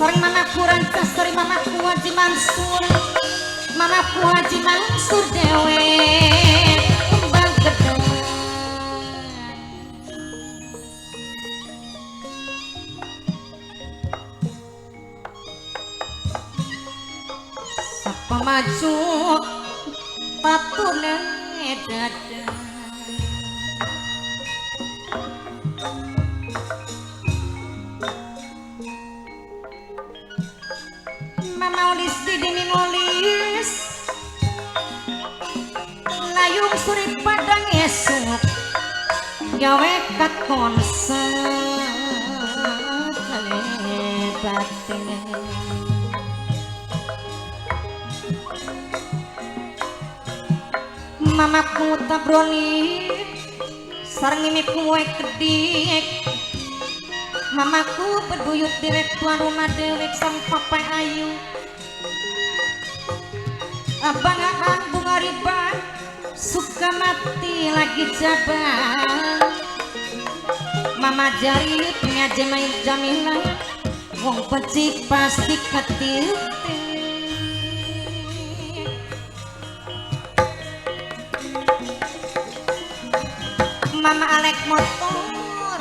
Sareng mamaku rancas sari mamaku Haji Mansur. Mamaku Haji Mansur dewe kembang gedeng. Sapa maju patune dada. Mama ulis didini nulis layung suri padang esuk gawe kakonsep batin. Mamaku tabroni sareng ini kue kedik. Mamaku berduyut direk tuan rumah dewek sang papai ayu. Abang Aan bunga riba suka mati lagi jabang. Mama jari punya jemain jamilah wong peci pasti ketir. Mama alek motor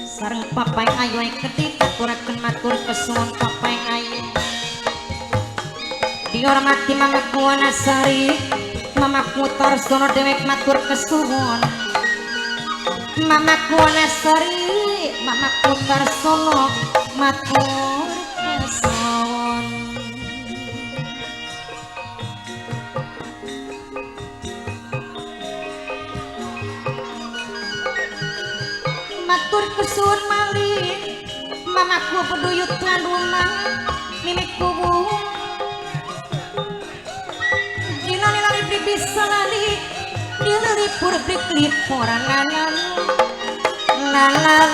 sareng papai ayu ay kedik aturakeun matur kesuwun papai ayu. Dihormati mamaku Wanasari, mamaku Tarsono dewek matur kesuwun. Mamaku Wanasari, mamaku Tarsono matur kesuwun. Matur kesuwun malih mamaku peduyut tuan rumah mimikku dina nilari bisa lali dilari purbrik liporan lalan lalan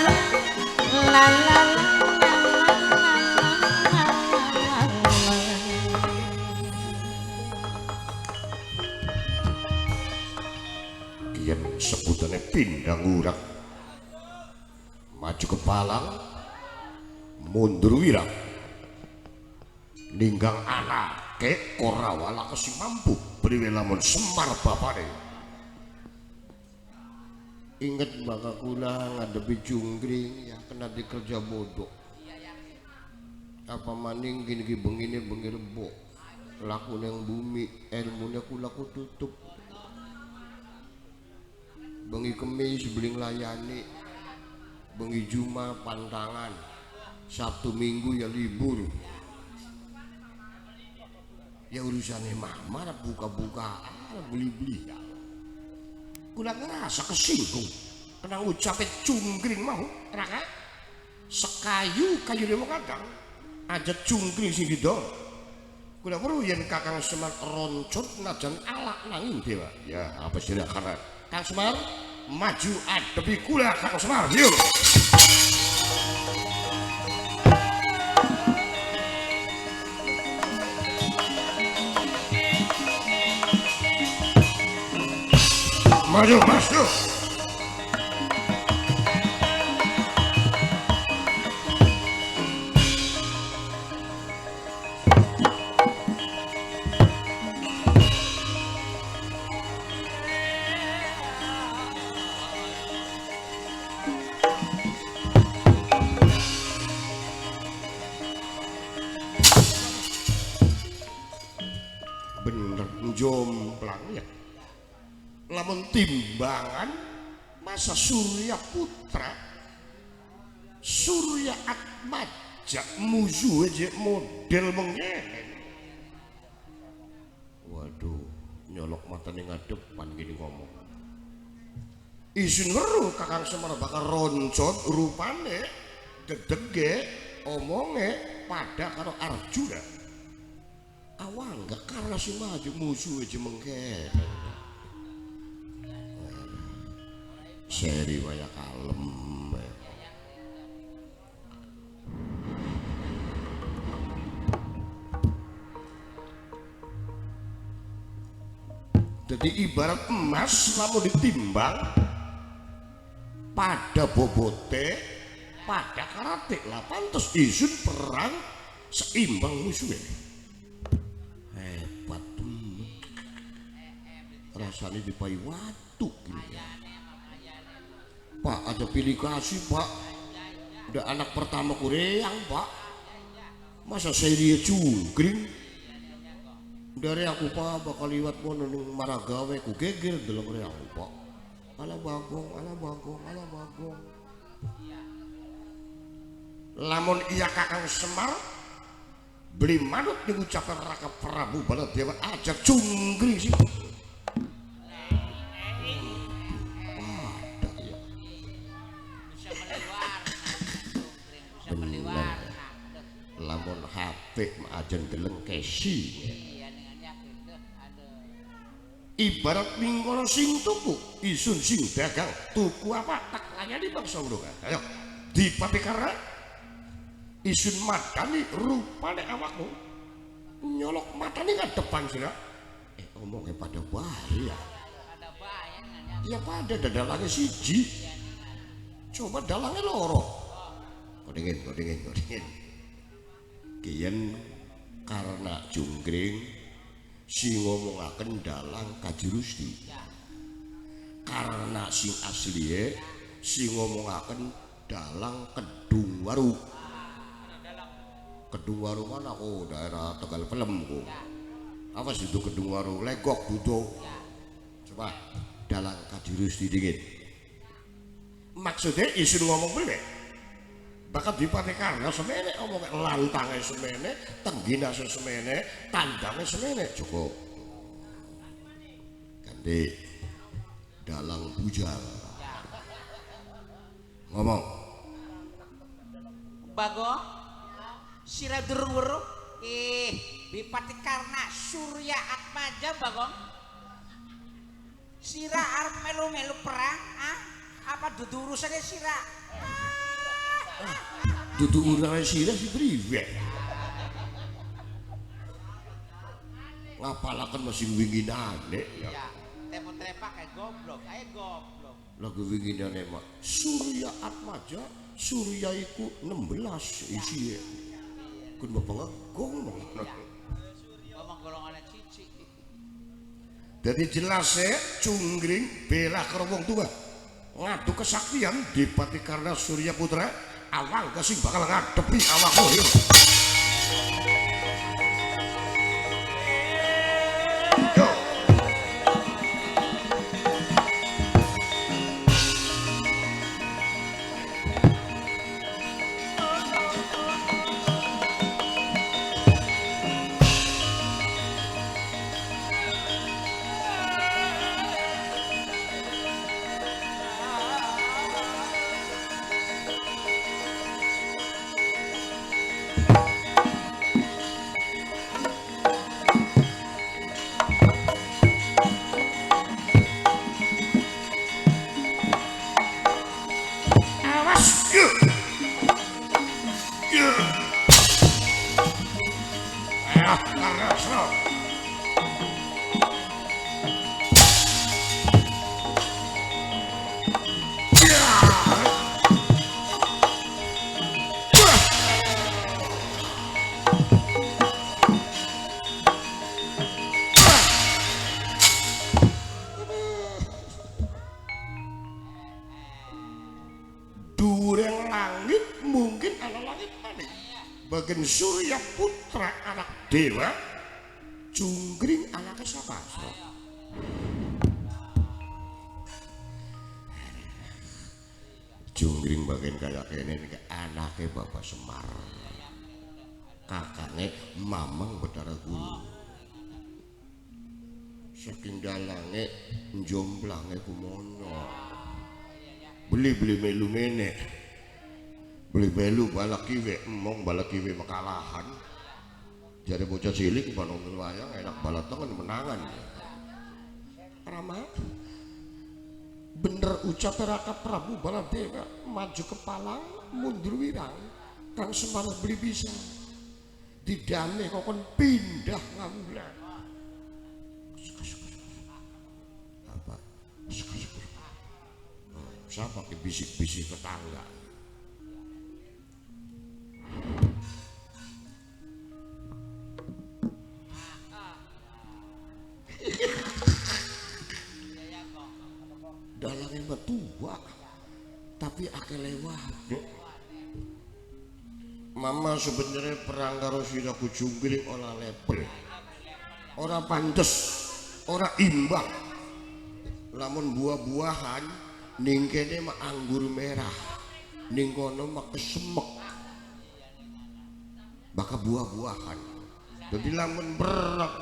lalan kian sebutannya pindang urak maju kepalang mundur wirang ninggang anak ke ora wala kesi mampu priwe lamun Semar bapane. Inget baka kula ngadepi Jungkring ya kena dikerja bodoh apa maning gini bengine bengi rebo laku neng bumi ilmunya kula ku tutup bengi Kemis beling layani bengi Juma pantangan Sabtu Minggu ya libur ya urusannya mama buka-buka beli-beli kula ngerasa kesinggung kena ngucapin Jungkring mau raka sekayu kayu demo kadang aja Jungkring sing gitu kula perlu yen Kakang Semar roncot najan alak nanging dewa ya apa sih karena Kang Semar maju adepi kula Kang Semar yuk. Maju masuk. Bener jomplang ya. Lamun timbangan masa Surya Putra Surya Atmaja musuh aja model mengene. Waduh nyolok mata nih ngadepan gini ngomong isin ngeruh Kakang Semar bakal roncot rupane dedege omonge pada karo Arjuna awang gak karena si maju musuh aja mengene. Seri waya kalem jadi ibarat emas lalu ditimbang pada bobote pada karate lah pantes isun perang seimbang musuhnya hebat temen rasanya dipai watu gini ya. Pak ada pilih kasih pak udah anak pertama kureang pak masa saya cungkring dari aku pak bakal liwat mono ning Maragawe ku geger dalam reang pak ala bagong lamun iya kakang Semar beli manut mengucapkan Raka Prabu Baladewa aja cungkring sih lamun HP ajen deleng kesi ibarat minggono sing tuku isun sing dagang tuku apa tak layani bangsa urungan ayo dipati karena isun madani rupane awakmu nyolok matani kan depan sila ngomongnya pada bahaya ya pada dadalangnya siji coba dalangnya loro kodingin kian karena jungkring si ngomongaken dalang kajurusti karena sing asliye si ngomongaken dalang Kedung Waru mana oh daerah Tegal Pelem kok apa sih itu Kedung Waru legok butuh coba dalang kajurusti dingin maksudnya isun ngomong beli bakal dipati karena semene omong lantangnya semene tenggina semene tandangnya semene cukup ganti dalang bujal ngomong Bagong sira durung bipati karena Surya Atmaja Bagong sira arep melu-melu perang apa dudu urusannya sira dudu urang sirah si priwe ngapalaken mesin winginane ya tempo trepak kayak goblok lagu winginane mak Surya Atmaja Surya iku 16 isi kun bapak ngomong golongannya cici jadi jelas cunggring bela ke wong tua ngadu kesaktian dipati karena Surya Putra awang kasih bakal ngadepi awakmu yo bagian Surya Putra anak dewa Cunggring anaknya siapa? Cunggring bagian kayak ini anaknya Bapak Semar kakaknya Mamang Betara Guru saking dalangnya jomblangnya kumono beli melu menek beli belu balak kiwe emong balak kiwe makalahan jadi bocah cilik panong wayang enak balat tangan menangan Rama bener ucap Raka Prabu Baladewa maju ke Palang mundur wirang Kang Semar beli bisa didane kokon pindah ngamula apa siapa ke bisik-bisik tetangga Mama sebenarnya perang karo siraku Junggring ora level. Ora pantes, ora imbang. Lamun buah-buahan ning kene mak anggur merah. Ning kono mak kesemek. Baka buah-buahan. Jadi lamun berak.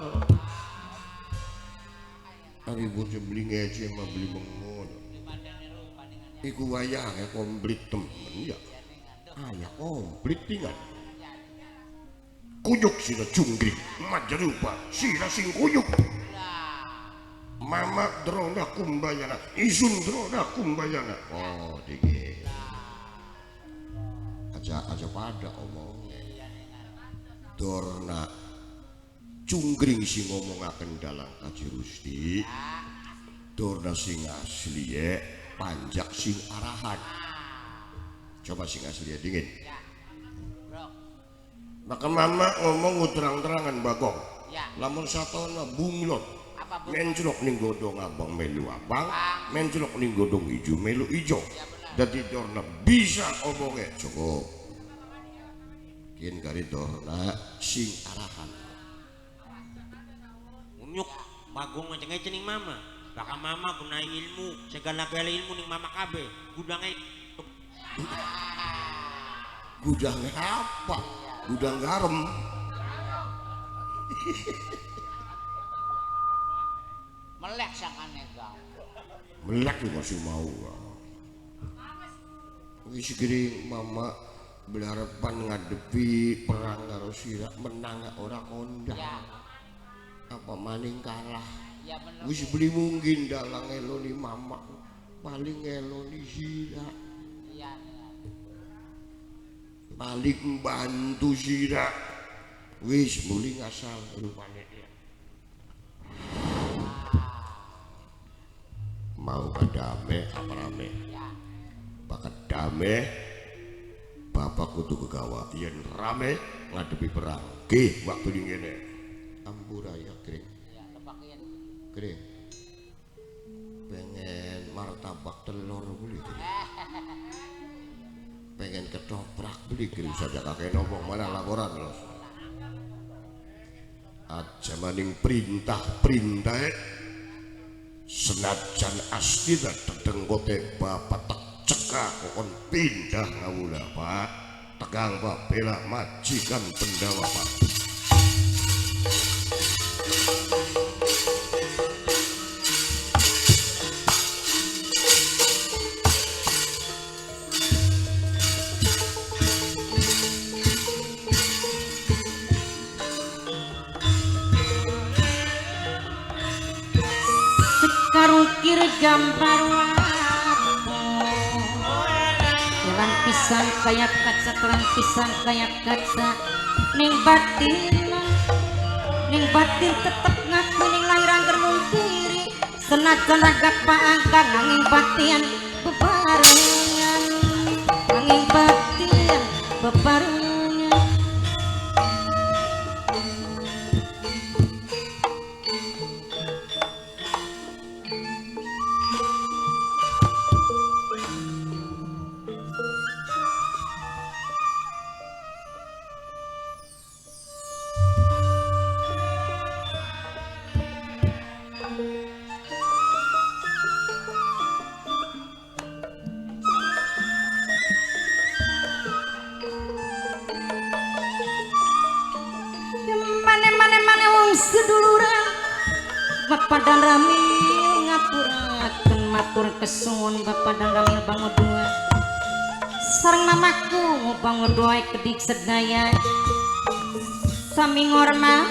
Ari bocah beli ngece mah beli mengon. Iku wayahe komplit temen ya. Ayah komplit tinggal. Kuyuk sira Junggring, majerupa sira sing kuyuk. Mama drona kumbayana, isun drona kumbayana. Oh, dikit. Aja pada omong. Dorna Junggring sing ngomongaken dalang Kaji Rusti. Dorna sing asli panjak sing arahan. Coba sing asli dingin. Maka mama ngomong terang-terangan Bagong. Lamun satona bunglon. Menclok ning godhong abang melu abang, menclok ning godhong ijo melu ijo. Dadi dorna bisa omonge cukup. Kien kari dorna sing arahan. Unyuk Bagong ngeceng-ngeceng ning mama. Baka mama gunai ilmu, segala-gala ilmu ning mama kabeh. Gudange Gudang apa? Gudang garam. Melek sakane kau. Melek masih mau. Wis gering mama berharapan ngadepi perang karo sira menang ora kondang. Apa maning kalah. Ya bener. Wis beli mungkin dalang eloni mama paling eloni sira. Iya. Paling bantu sira. Wis muli ngasal rupane dia. Mau kadame apa rame? Bakat dame bapak kudu kegawa yen rame ngadepi perang. Ki waktu dingene. Ampura ya kring. Ya lepakin. Kring. Pengen martabak telur beli kring. Pengen ketoprak beli kring saja kakek ngomong mana laporan los. Aja maning perintah senajan astina tetenggote bapak tak cekak kokon pindah ngawula pak tegang pak bela majikan pendawa pak. Karukir gambar wato jalan pisan kayak kaca jalan pisan kayak kaca ning batin tetep ngaku ning lahir angger mungkiri senajan agak paangkang nanging batin bebarengan nanging batin bebarengan. Seduluran Bapak dan Ramil ngapuraken matur kesuwun Bapak dan Ramil bangun dua sareng mamaku bangun doa kedik sedaya sami ngorna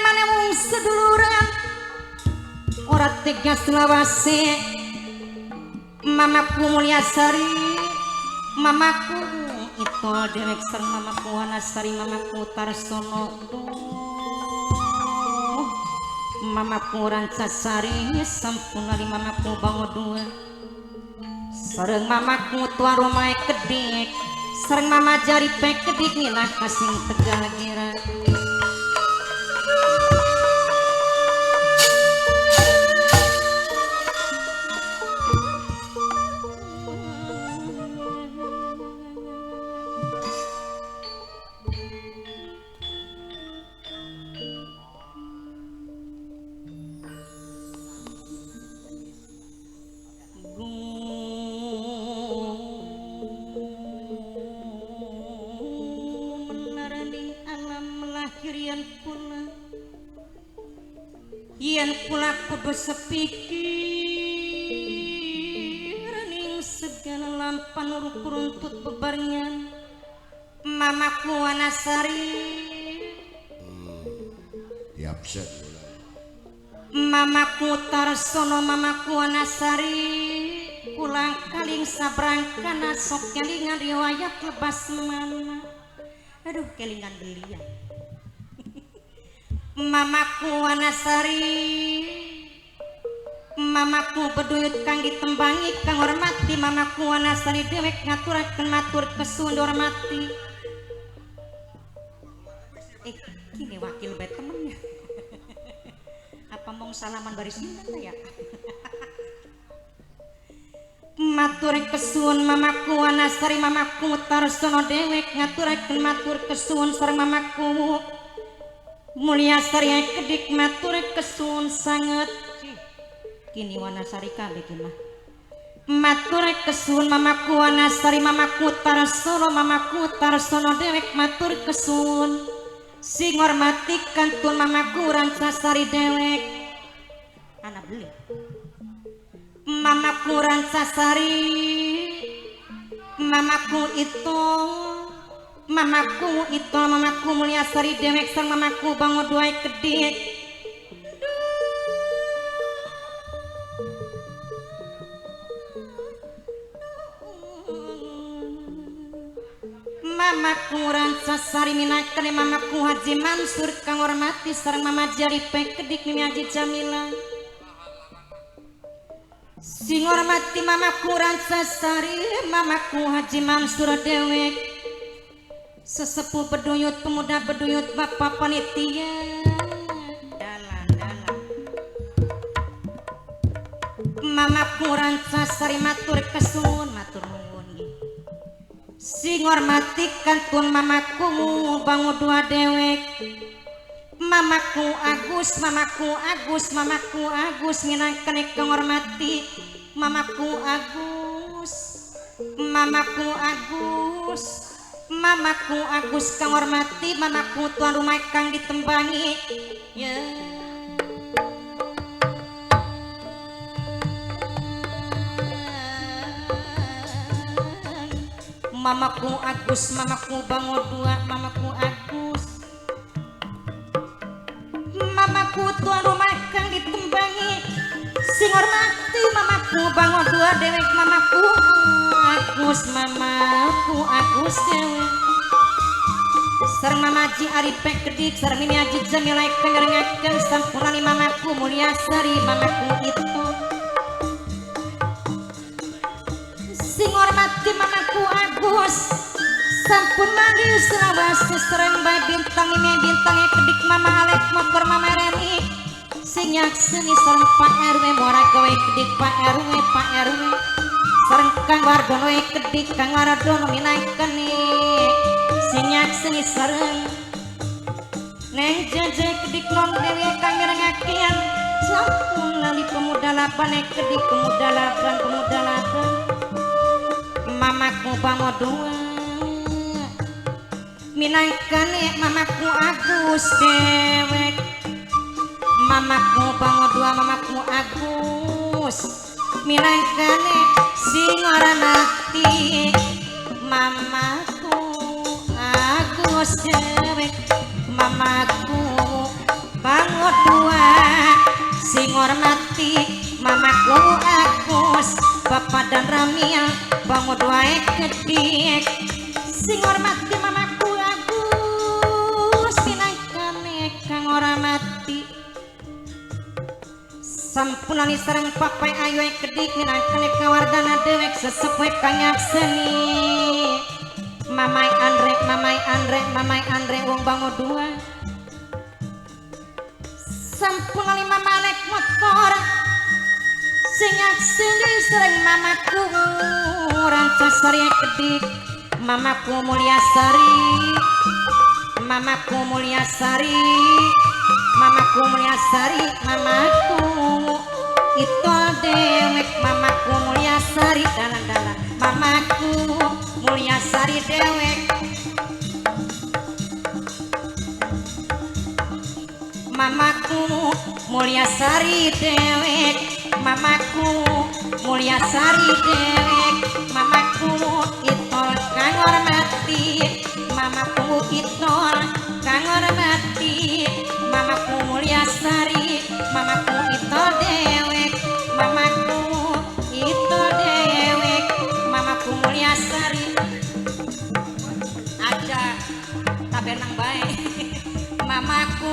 mana wong seduluran ora tega selawase mamaku Mulyasari mamaku itu dewek sareng mamaku Wanasari mamaku Tarsono mamaku rancasari sampun ali mamaku bango dua sareng mamaku tua rumah kedik sareng mama jari pek kedik nina kasing tegal gira yen kula kudu sepikir ning segala lampan runtut bebarengan mamaku Wanasari diabsen mamaku Tarsono mamaku Wanasari pulang kaling sabrangkan sok kelingan riwayat lebas mana aduh kelingan belian mamaku Wanasari mamaku beduyut kang ditembangi kang hormati mamaku Wanasari dewek ngaturakeun matur kesuwun hormati kini wakil bae temennya apa mau salaman baris sinten ya matur kesuwun mamaku Wanasari mamaku Tarsono dewek ngaturakeun matur kesuwun sareng mamaku Mulia Sari kedik matur kesuwun sanget kini Wanasari kabeh kina matur kesuwun mamaku Wanasari mamaku Tarsono dewek matur kesuwun sing ngormati kantun mamaku Rancasari dewek ana beli mamaku Rancasari mamaku mamaku Mulia Sari dewek sang mamaku bango dua kedik mamaku Rancasari minakan mamaku Haji Mansur kang hormati sareng mama jari kedik Mimi Haji Jamila sing hormati mamaku Rancasari mamaku Haji Mansur dewek sesepuh beduyut pemuda beduyut bapak panitia dalam mamaku Rancasari matur kesuwun matur nuwun sing ngormati kantun mamaku bangu dua dewek mamaku Agus minangkan kang ngormati mamaku Agus kang hormati mamaku tuan rumah kang ditembangi ya mamaku Agus mamaku bango dua mamaku Agus mamaku tuan rumah kang ditembangi sing hormati mamaku bango dua dewek mamaku Agus dewek sareng mama Ji Aripek kedik sareng Mimi Haji Jamila kang ngerengakeun sampurani mamaku Mulia Sari mamaku itu sing hormati mamaku Agus sampun manggil Sulawesi sareng bae bintang Mimi bintangnya kedik mama Alek motor mama Reni sing nyakseni sareng Pak RW mora gawe kedik Pak RW sareng Kang Wardono kedik Kang Wardono minakeun sing nyakseni sareng Neng Jaja kedik non dewe kang ngerengakeun sampun lali pemuda laban kedik pemuda laban mamaku bango dua minangkan mamaku Agus dewek mamaku bango dua mamaku Agus minangkan sing ngormati mamaku Agus dewek mamaku bango dua sing ngormati mamaku Agus Bapak dan Ramil bango dua kedik sing ngormati mamaku Agus minangkan kang hormati sampunani sareng papai ayu kedik minangkane kawardana dewek sesepuh kanyak seni mamai Andre wong bango dua sampunani mama naik motor sinyak sendiri sering mamaku rancang sari kedik mamaku Mulyasari mamaku itu dewek mamaku Mulyasari dalan-dalan mamaku Mulyasari dewek mamaku Mulyasari dewek mamaku Mulyasari dewek mamaku itol kang hormati mamaku itol kang hormati mamaku Mulyasari mamaku itol dewek mamaku itol dewek mamaku Mulyasari aja tabenang bae mamaku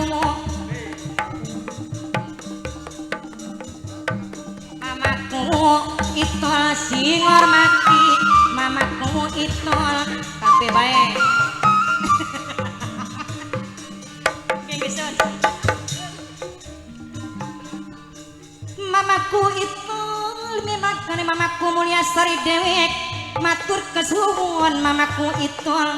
itol sing hormati mamaku itol kabeh bae mamaku itol mimakane mamaku Mulyasari dewek matur kesuwun mamaku itol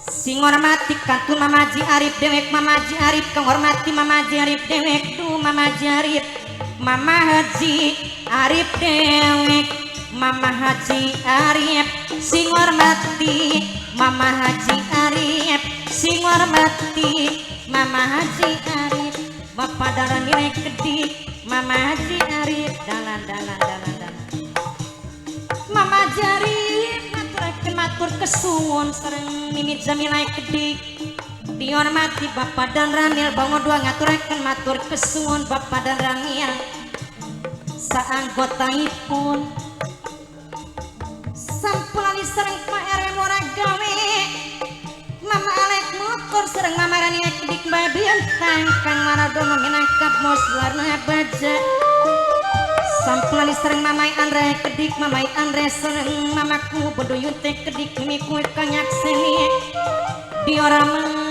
sing hormati kantun mamaji Arif dewek mamaji Arif kang hormati mamaji Arif dewek du mamaji Arif Mama Haji Arif dewek Mama Haji Arif sing hormati Mama Haji Arif sing hormati Mama Haji Arif Bapak darah nilai kedik Mama Haji Arif dalan Mama Haji Arif matur kesuwun sareng mimit jamilai kedik dihormati Bapak dan Ramil bango dua ngaturaken matur kesuwun Bapak dan Ramil saanggotaipun sampulani sareng Pak RW Moragawe Mama Alek motor sareng Mama Rani kedik Mbak Bintang Kang Maradono minangkap mos warna baja sampulani sareng Mamai Andre kedik Mamai Andre sareng mamaku Beduyut teh kedik miku kanyak seni diorama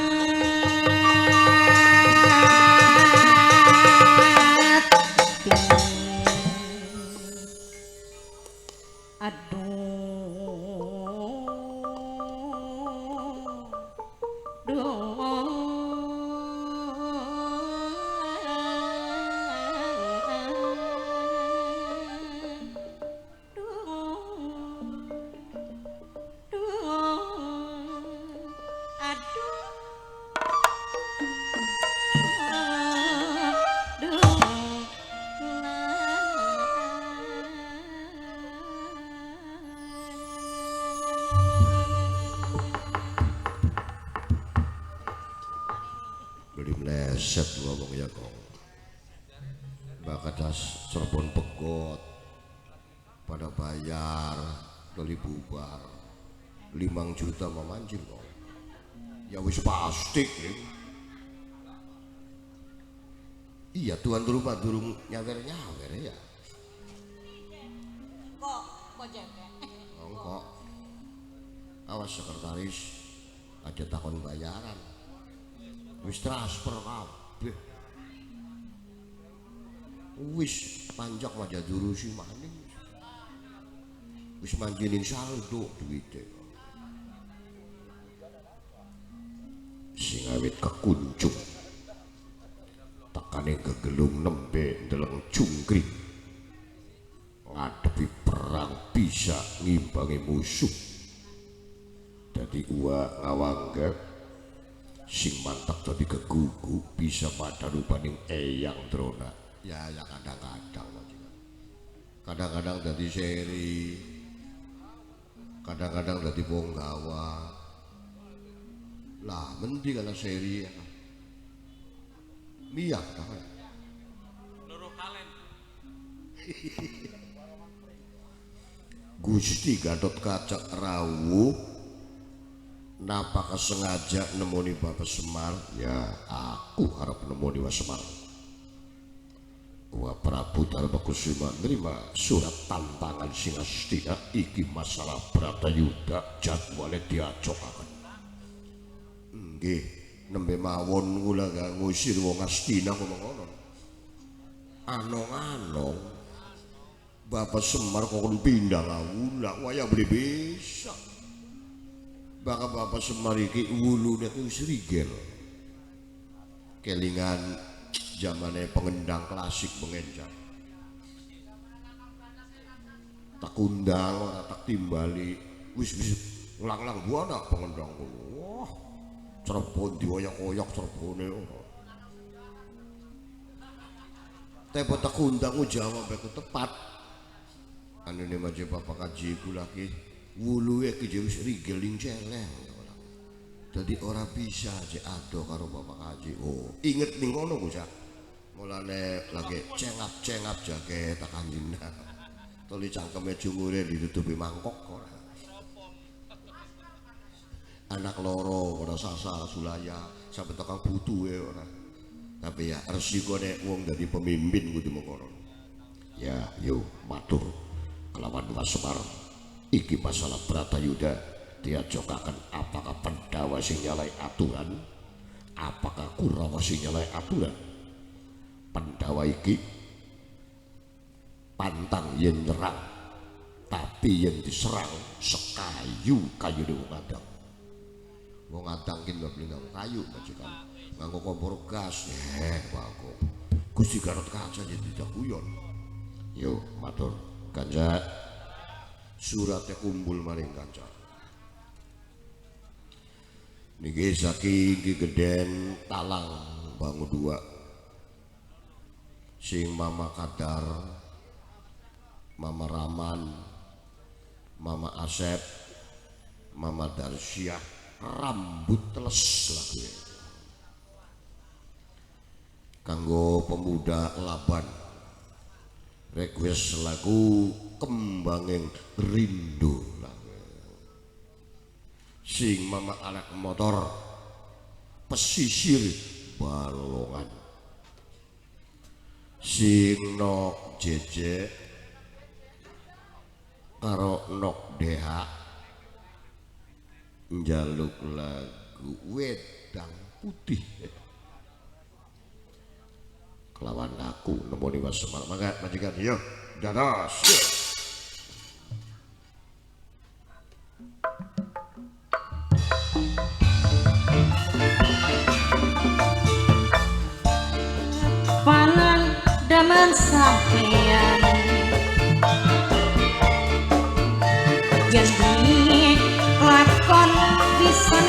set ngomong ya kong bakatas Cirebon pegot pada bayar dari bubar 5 juta memanjir kong ya wis pasti iya tuan rumah durung nyawer ya kok jaga kok awas sekretaris aja takon bayaran wis transfer kabeh wis panjak aja durusi maning wis manjinin saldo duwite sing awit kekuncup tekane kegelung nembe ndeleng jungkrik ngadepi perang bisa ngimbangi musuh dadi uwa ngawangga sing mantap tadi kegugu bisa pada rupaning eyang drona ya kadang-kadang jadi seri kadang-kadang jadi bonggawa lah mending kalau seri ya miyak kan loro kalen Gusti Gatot Kaca rawuh napa kesengaja nemoni Bapak Semar ya aku harap nemoni Mas Semar Wah Prabu Darmakusuma nerima surat tantangan Singastina iki masalah Bratayuda jadwale diacokaken. Nggih, nembe mawon kula ngusir wong Astina ngono-ngono. Anong-anong Bapak Semar kok pindah lawula waya beli bisa. Bapak Semar iki wulune ku wis rigel. Kelingan zamane pengendang klasik pengenjak. Tak undang ora tak timbali wis ulang-ulang buana pengendang kulo. Wah, Cirebon dioyak-oyak Cirebone ora. Tepo tak undang jawab aku tepat. Anune maje Bapak Kaji ku lagi wuluhe ki wis rigel ing celeng. Dadi ora bisa aja ado karo Bapak Kaji. Oh, inget ning ngono bocah. Mulane lagi cengap-cengap jaket tak kanjina. Tuli cangkeme jumure ditutupi mangkok ora. Anak loro ora sasa sulaya sampe tekan butuhe ora. Tapi ya resikone wong dadi pemimpin kudu mengkono. Ya, yo matur kelawan Mas Semar. Iki masalah Bratayuda diajokaken apakah Pandhawa sing nyalai aturan? Apakah Kurawa sing nyalai aturan? Pandhawa iki pantang yen nyerang, tapi yen diserang sekayu kayune wong adang. Wong adang ki mlebu nganggo kayu majikan. Nganggo kompor gas. Bagong. Gusti Garut Kaca yen tidak guyon. Yo matur Kanca. Surate kumpul maring Kanca. Niki saking Ki Geden Talang Bangu 2. Sing Mama Kadar, Mama Raman, Mama Asep, Mama Darsyah, rambut teles lagu. Kanggo pemuda Laban, request lagu Kembanging Rindu lagu. Sing Mama Anak Motor, Pesisir Balongan. Sing Nok Jeje karo Nok Deha njaluk lagu Wedang Putih kelawan aku nemoni Mas Semar. Mangga majikan yo dados. Daman sampeyan jadi lakon bisa